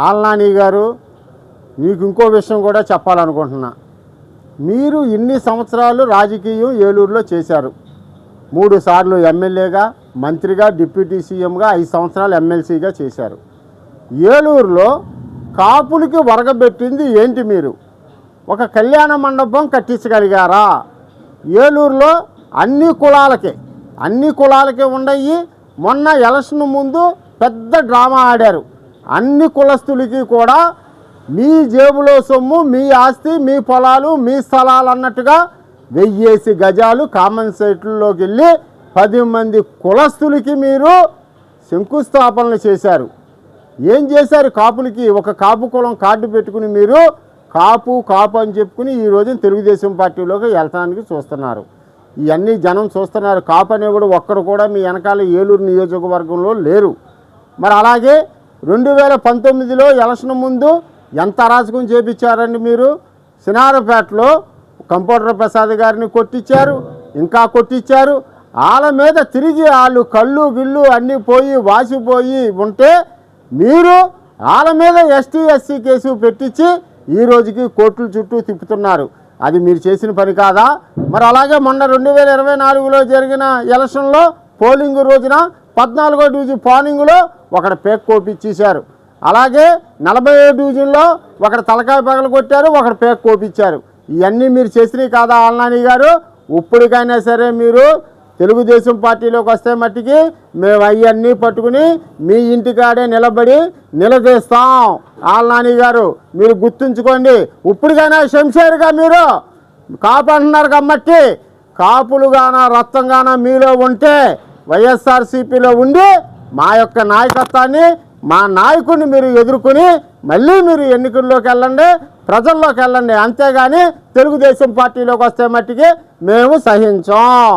ఆల్నాని గారు, మీకు ఇంకో విషయం కూడా చెప్పాలనుకుంటున్నా. మీరు ఇన్ని సంవత్సరాలు రాజకీయం ఏలూరులో చేశారు. 3 సార్లు ఎమ్మెల్యేగా, మంత్రిగా, డిప్యూటీ సీఎంగా, 5 సంవత్సరాలు ఎమ్మెల్సీగా చేశారు. ఏలూరులో కాపులకి వరగబెట్టింది ఏంటి? మీరు ఒక కళ్యాణ మండపం కట్టించగలిగారా? ఏలూరులో అన్ని కులాలకే ఉండయి. మొన్న ఎలక్షన్ ముందు పెద్ద డ్రామా ఆడారు. అన్ని కులస్తులకి కూడా మీ జేబులో సొమ్ము, మీ ఆస్తి, మీ పొలాలు, మీ స్థలాలు అన్నట్టుగా 1000 గజాలు కామన్ సైట్లలోకి వెళ్ళి 10 మంది కులస్తులకి మీరు శంకుస్థాపనలు చేశారు. ఏం చేశారు? కాపులకి ఒక కాపు కులం కార్డు పెట్టుకుని మీరు కాపు అని చెప్పుకుని ఈ రోజున తెలుగుదేశం పార్టీలోకి వెళ్తానికి చూస్తున్నారు. ఇవన్నీ జనం చూస్తున్నారు. కాపు అనేవాడు ఒక్కడు కూడా మీ వెనకాల ఏలూరు నియోజకవర్గంలో లేరు. మరి అలాగే 2019లో ఎలక్షన్ ముందు ఎంత అరాచకం చేపించారండి మీరు? సినారపేటలో కంప్యూటర్ ప్రసాద్ గారిని కొట్టించారు, ఇంకా కొట్టించారు. వాళ్ళ మీద తిరిగి వాళ్ళు కళ్ళు గిళ్ళు అన్నీ పోయి వాసిపోయి ఉంటే మీరు వాళ్ళ మీద ST/SC కేసు పెట్టించి ఈ రోజుకి కోర్టుల చుట్టూ తిప్పుతున్నారు. అది మీరు చేసిన పని కాదా? మరి అలాగే మొన్న 2024లో జరిగిన ఎలక్షన్లో పోలింగ్ రోజున 14వ డివిజన్ పోలింగ్లో ఒకటి పేక్ కోపిచ్చేశారు. అలాగే 40వ డివిజన్లో ఒకటి తలకాయ పగలు కొట్టారు, ఒకటి పేక్ కోపించారు. ఇవన్నీ మీరు చేసినవి కాదా ఆల్నాని గారు? ఇప్పటికైనా సరే మీరు తెలుగుదేశం పార్టీలోకి వస్తే మట్టికి మేము అవన్నీ పట్టుకుని మీ ఇంటికాడే నిలదీస్తాం. ఆల్నాని గారు మీరు గుర్తుంచుకోండి. ఇప్పటికైనా శంషేర్గా మీరు కాపు అంటున్నారు కాబట్టి కాపులుగాన రక్తంగాన మీలో ఉంటే వైఎస్ఆర్సీపీలో ఉండి మా యొక్క నాయకత్వాన్ని, మా నాయకుడిని మీరు ఎదుర్కొని మళ్ళీ మీరు ఎన్నికల్లోకి వెళ్ళండి, ప్రజల్లోకి వెళ్ళండి. అంతేగాని తెలుగుదేశం పార్టీలోకి వస్తే మట్టికి మేము సహించాం.